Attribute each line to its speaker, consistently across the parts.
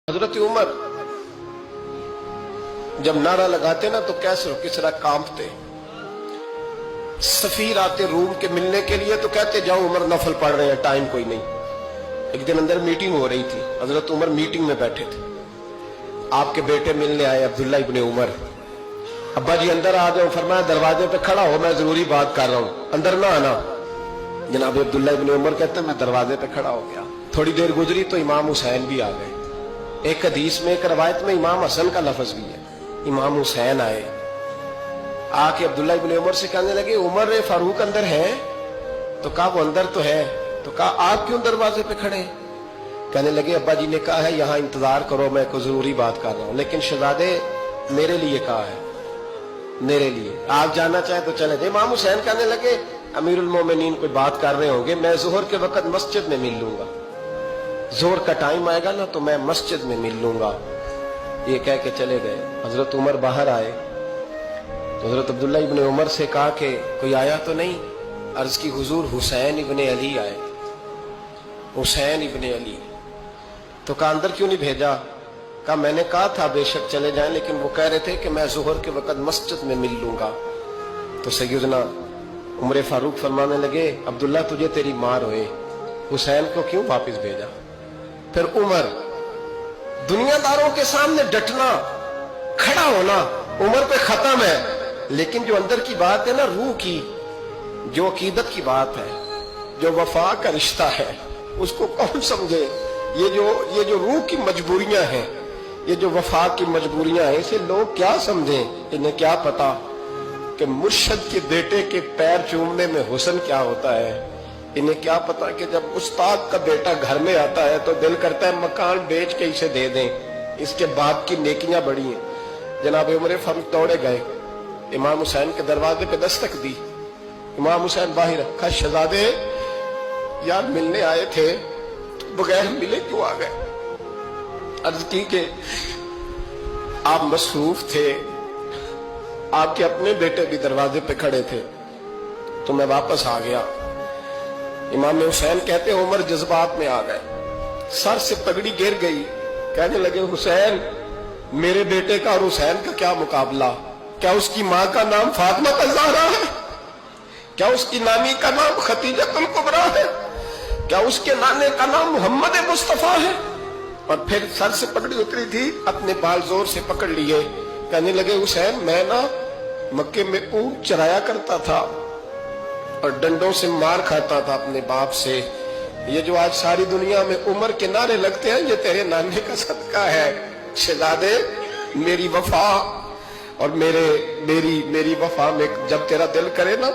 Speaker 1: हजरत उमर जब नारा लगाते ना तो कैसे किस तरह कांपते। सफीर आते रूम के मिलने के लिए तो कहते जाओ उमर नफल पढ़ रहे हैं, टाइम कोई नहीं। एक दिन अंदर मीटिंग हो रही थी, हजरत उमर मीटिंग में बैठे थे। आपके बेटे मिलने आए अब्दुल्ला इब्ने उमर। अब्बा जी अंदर आ जाओ, फरमाया दरवाजे पे खड़ा हो, मैं जरूरी बात कर रहा हूं, अंदर ना आना। जनाब अब्दुल्ला इब्ने उमर कहते मैं दरवाजे पे खड़ा हो गया। थोड़ी देर गुजरी तो इमाम हुसैन भी आ गए। एक हदीस में एक रवायत में इमाम हसन का लफ्ज भी है। इमाम हुसैन आए, आके अब्दुल्ला इब्ने उमर से कहने लगे उमर फारूक अंदर है? तो कहा वो अंदर तो है। तो कहा आप क्यों दरवाजे पे खड़े? कहने लगे अब्बा जी ने कहा है यहाँ इंतजार करो, मैं कोई जरूरी बात कर रहा हूँ, लेकिन शहजादे मेरे लिए कहा है, मेरे लिए आप जाना चाहे तो चले जाए। इमाम हुसैन कहने लगे अमीरुल मोमिनीन कोई बात कर रहे होंगे, मैं जोहर के वक्त मस्जिद में मिल लूंगा, जोर का टाइम आएगा ना तो मैं मस्जिद में मिल लूंगा। ये कह के चले गए। हजरत उमर बाहर आए तो हजरत अब्दुल्ला इब्ने उमर से कहा कि कोई आया तो नहीं? अर्ज की हुजूर हुसैन इब्ने अली आए। हुसैन इब्ने अली। तो कहा अंदर क्यों नहीं भेजा? कहा मैंने कहा था बेशक चले जाएं, लेकिन वो कह रहे थे कि मैं जोहर के वक्त मस्जिद में मिल लूंगा। तो सैयदना उमर फारूक फरमाने लगे अब्दुल्ला तुझे तेरी मां रोए, हुसैन को क्यों वापस भेजा? फिर उमर दुनियादारों के सामने डटना, खड़ा होना उमर पे खत्म है, लेकिन जो अंदर की बात है ना, रूह की, जो अकीदत की बात है, जो वफा का रिश्ता है, उसको कौन समझे? ये जो रूह की मजबूरियां हैं, ये जो वफा की मजबूरियां हैं, इसे लोग क्या समझें? इन्हें क्या पता कि मुर्शद के बेटे के पैर चूमने में हुस्न क्या होता है? इन्हें क्या पता कि जब उस्ताद का बेटा घर में आता है तो दिल करता है मकान बेच के इसे दे दें, इसके बाप की नेकियां बड़ी हैं। जनाब उमर फारूक दौड़े गए, इमाम हुसैन के दरवाजे पे दस्तक दी। इमाम हुसैन बाहर रखा, शहजादे यार मिलने आए थे, बगैर मिले क्यों आ गए? अर्ज की कि आप मसरूफ थे, आपके अपने बेटे भी दरवाजे पे खड़े थे, तो मैं वापस आ गया। इमाम हुसैन कहते उमर जज्बात में आ गए, सर से पगड़ी गिर गई, कहने लगे हुसैन मेरे बेटे का और हुसैन का क्या मुकाबला? क्या उसकी मां का नाम फातिमा ज़हरा है? क्या उसकी नानी का नाम खतीजतुल कुबरा है? क्या उसके नाने का नाम मोहम्मद मुस्तफा है? और फिर सर से पगड़ी उतरी थी, अपने बाल जोर से पकड़ लिए, कहने लगे हुसैन मैं ना मक्के में ऊंट चराया करता था और डंडों से मार खाता था अपने बाप से। ये जो आज सारी दुनिया में उमर के नारे लगते हैं, ये तेरे नाने का सदका है। शहजादे मेरी वफा और मेरी वफा में जब तेरा दिल करे ना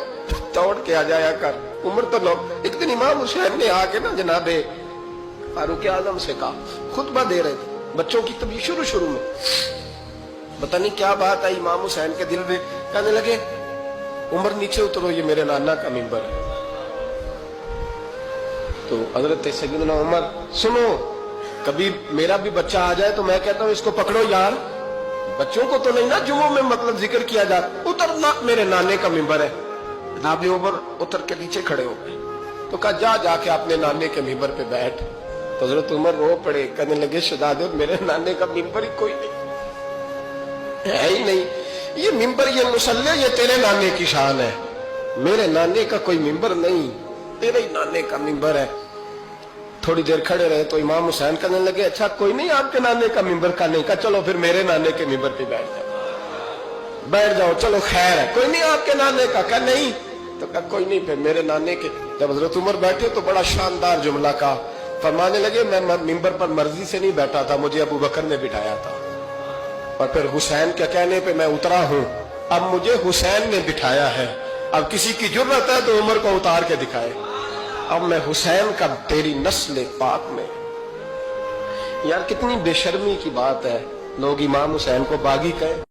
Speaker 1: दौड़ के आ जाया कर। उमर तो लोग, एक दिन इमाम हुसैन ने आके ना जनाबे फारूक आजम से कहा, खुतबा दे रहे थे बच्चों की, तभी शुरू में पता नहीं क्या बात आई इमाम हुसैन के दिल में, कहने लगे उमर नीचे उतरो, ये मेरे नाना का मिंबर है। तो हजरत सैयदना उमर, सुनो कभी मेरा भी बच्चा आ जाए तो मैं कहता हूं इसको पकड़ो यार, बच्चों को तो नहीं ना जुमों में मतलब जिक्र किया जाता, उतरना मेरे नाने का मिंबर है। जनाब उमर उतर के नीचे खड़े हो गए, तो कहा जा जाके अपने नाने के मिंबर पे बैठ। तो हजरत उमर रो पड़े, कहने लगे शहजादे मेरे नाने का मिंबर ही कोई नहीं है ही नहीं, ये मिंबर ये मुसल्ले ये तेरे नाने की शान है, मेरे नाने का कोई मिंबर नहीं, तेरे ही नाने का मिंबर है। थोड़ी देर खड़े रहे तो इमाम हुसैन कहने लगे अच्छा कोई नहीं आपके नाने का मिंबर का नहीं? का चलो फिर मेरे नाने के मिंबर पे बैठ जाओ, चलो खैर है, कोई नहीं आपके नाने का? क्या नहीं? तो कहा कोई नहीं फिर मेरे नाने के। जब हजरत उमर बैठे तो बड़ा शानदार जुमला का फरमाने लगे मैं मिंबर पर मर्जी से नहीं बैठा था, मुझे अबू बकर ने बिठाया था, और फिर हुसैन के कहने पे मैं उतरा हूं, अब मुझे हुसैन ने बिठाया है, अब किसी की जुर्रत है तो उमर को उतार के दिखाए, अब मैं हुसैन का तेरी नस्ल पाक में। यार कितनी बेशर्मी की बात है, लोग इमाम हुसैन को बागी कहें।